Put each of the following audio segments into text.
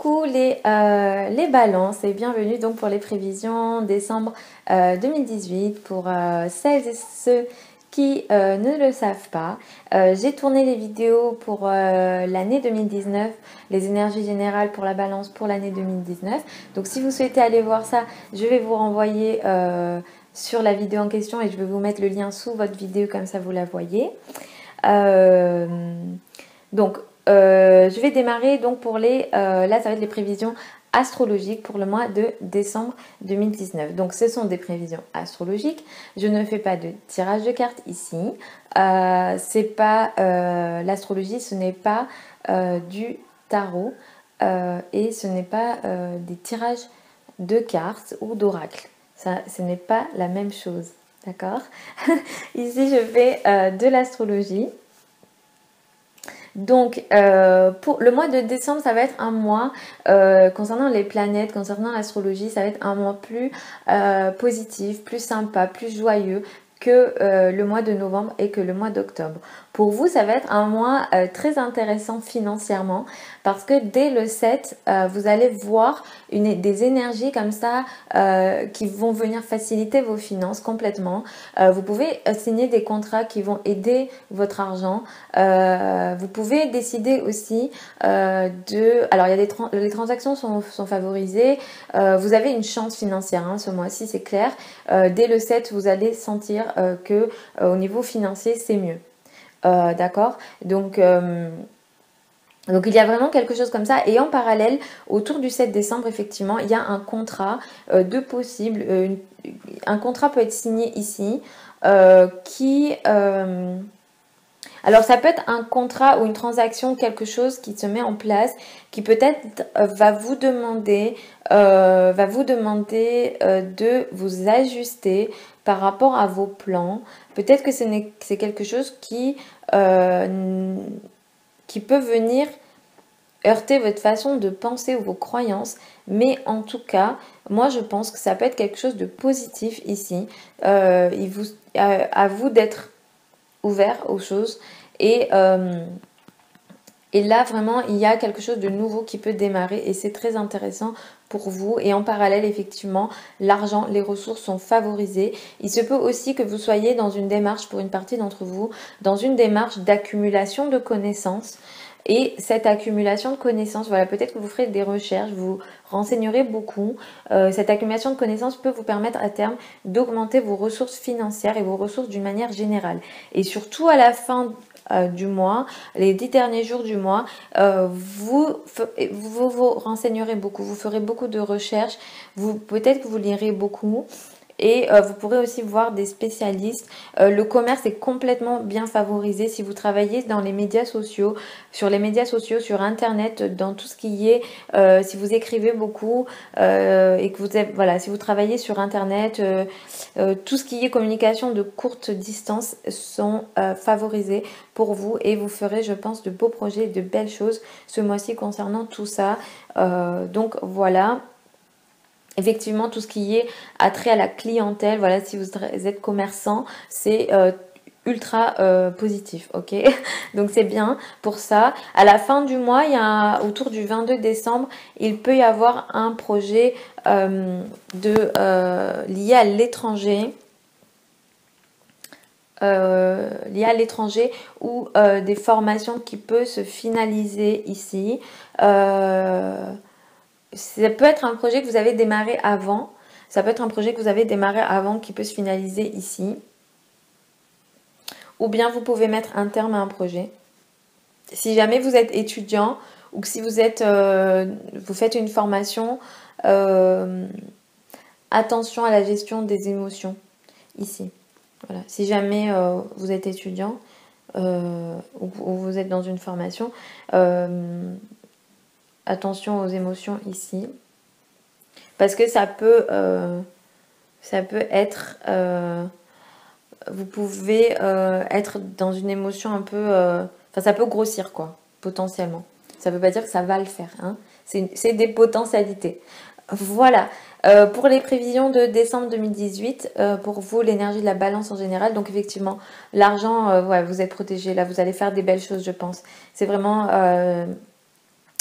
Coucou les balances et bienvenue donc pour les prévisions décembre 2018 pour celles et ceux qui ne le savent pas. J'ai tourné les vidéos pour l'année 2019, les énergies générales pour la balance pour l'année 2019. Donc si vous souhaitez aller voir ça, je vais vous renvoyer sur la vidéo en question et je vais vous mettre le lien sous votre vidéo comme ça vous la voyez. Je vais démarrer donc pour là ça va être les prévisions astrologiques pour le mois de décembre 2019. Donc ce sont des prévisions astrologiques. Je ne fais pas de tirage de cartes ici. C'est pas l'astrologie, ce n'est pas du tarot et ce n'est pas des tirages de cartes ou d'oracles. Ça, ce n'est pas la même chose. D'accord? Ici je fais de l'astrologie. Donc, pour le mois de décembre, ça va être un mois, concernant les planètes, concernant l'astrologie, ça va être un mois plus positif, plus sympa, plus joyeux que le mois de novembre et que le mois d'octobre. Pour vous, ça va être un mois très intéressant financièrement parce que dès le 7, vous allez voir des énergies comme ça qui vont venir faciliter vos finances complètement. Vous pouvez signer des contrats qui vont aider votre argent. Vous pouvez décider aussi alors il y a les transactions sont favorisées. Vous avez une chance financière ce mois-ci, c'est clair. Dès le 7, vous allez sentir que au niveau financier, c'est mieux. D'accord, donc il y a vraiment quelque chose comme ça. Et en parallèle, autour du 7 décembre, effectivement, il y a un contrat de possible. Un contrat peut être signé ici alors ça peut être un contrat ou une transaction, quelque chose qui se met en place, qui peut-être va vous demander de vous ajuster par rapport à vos plans. Peut-être que c'est quelque chose qui peut venir heurter votre façon de penser ou vos croyances, mais en tout cas, moi je pense que ça peut être quelque chose de positif ici. À vous d'être ouvert aux choses et là vraiment il y a quelque chose de nouveau qui peut démarrer et c'est très intéressant pour vous. Et en parallèle, effectivement, l'argent, les ressources sont favorisées. Il se peut aussi que vous soyez dans une démarche, pour une partie d'entre vous, dans une démarche d'accumulation de connaissances. Et cette accumulation de connaissances, voilà, peut-être que vous ferez des recherches, vous renseignerez beaucoup. Cette accumulation de connaissances peut vous permettre à terme d'augmenter vos ressources financières et vos ressources d'une manière générale. Et surtout à la fin du mois, les 10 derniers jours du mois, vous vous renseignerez beaucoup, vous ferez beaucoup de recherches, peut-être que vous lirez beaucoup. Et vous pourrez aussi voir des spécialistes. Le commerce est complètement bien favorisé si vous travaillez dans les médias sociaux, sur sur Internet, dans tout ce qui est, si vous écrivez beaucoup et que si vous travaillez sur Internet, tout ce qui est communication de courte distance sont favorisés pour vous et vous ferez, je pense, de beaux projets et de belles choses ce mois-ci concernant tout ça. Donc voilà. Effectivement, tout ce qui est attrait à la clientèle, voilà, si vous êtes commerçant, c'est ultra positif, ok? Donc c'est bien pour ça. À la fin du mois, autour du 22 décembre, il peut y avoir un projet lié à l'étranger. Ou des formations qui peuvent se finaliser ici. Ça peut être un projet que vous avez démarré avant. Ça peut être un projet que vous avez démarré avant qui peut se finaliser ici. Ou bien vous pouvez mettre un terme à un projet. Si jamais vous êtes étudiant ou que si vous faites une formation, attention à la gestion des émotions ici. Voilà. Si jamais vous êtes étudiant ou vous êtes dans une formation, attention aux émotions ici. Parce que ça peut être... vous pouvez être dans une émotion un peu... ça peut grossir, quoi, potentiellement. Ça ne veut pas dire que ça va le faire. C'est des potentialités. Voilà. Pour les prévisions de décembre 2018, pour vous, l'énergie de la balance en général. Donc, effectivement, l'argent, vous êtes protégé. Là, vous allez faire des belles choses, je pense. C'est vraiment...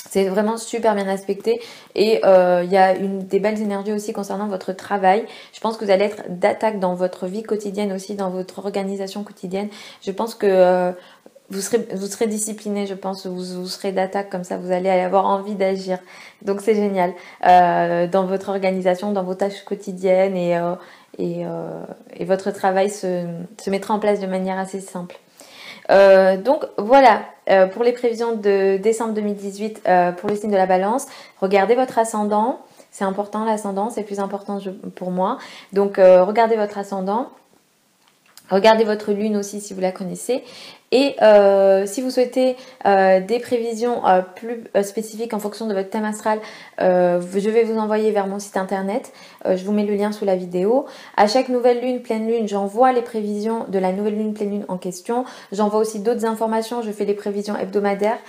C'est vraiment super bien aspecté et il y a des belles énergies aussi concernant votre travail. Je pense que vous allez être d'attaque dans votre vie quotidienne aussi, dans votre organisation quotidienne. Je pense que vous serez discipliné, je pense, vous serez d'attaque comme ça, vous allez avoir envie d'agir. Donc c'est génial dans votre organisation, dans vos tâches quotidiennes et votre travail se mettra en place de manière assez simple. Donc voilà, pour les prévisions de décembre 2018 pour le signe de la balance, regardez votre ascendant, c'est important l'ascendant, c'est plus important pour moi. Donc regardez votre ascendant, regardez votre lune aussi si vous la connaissez. Et si vous souhaitez des prévisions plus spécifiques en fonction de votre thème astral, je vais vous envoyer vers mon site internet. Je vous mets le lien sous la vidéo. À chaque nouvelle lune, pleine lune, j'envoie les prévisions de la nouvelle lune, pleine lune en question. J'envoie aussi d'autres informations. Je fais des prévisions hebdomadaires.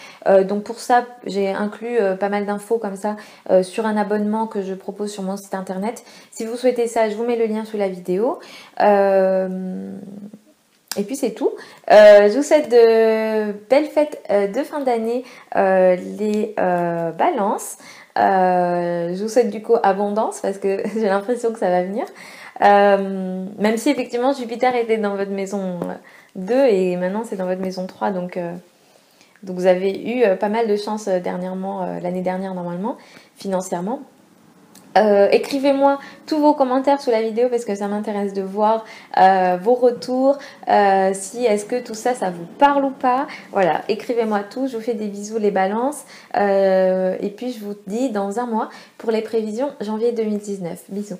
Donc pour ça, j'ai inclus pas mal d'infos comme ça sur un abonnement que je propose sur mon site internet. Si vous souhaitez ça, je vous mets le lien sous la vidéo. Et puis c'est tout. Je vous souhaite de belles fêtes de fin d'année, les balances. Je vous souhaite du coup abondance parce que j'ai l'impression que ça va venir. Même si effectivement Jupiter était dans votre maison 2 et maintenant c'est dans votre maison 3. Donc vous avez eu pas mal de chance dernièrement, l'année dernière normalement, financièrement. Écrivez-moi tous vos commentaires sous la vidéo parce que ça m'intéresse de voir vos retours, si est-ce que tout ça, ça vous parle ou pas. Voilà, écrivez-moi tout, je vous fais des bisous les balances et puis je vous dis dans un mois pour les prévisions janvier 2019. Bisous.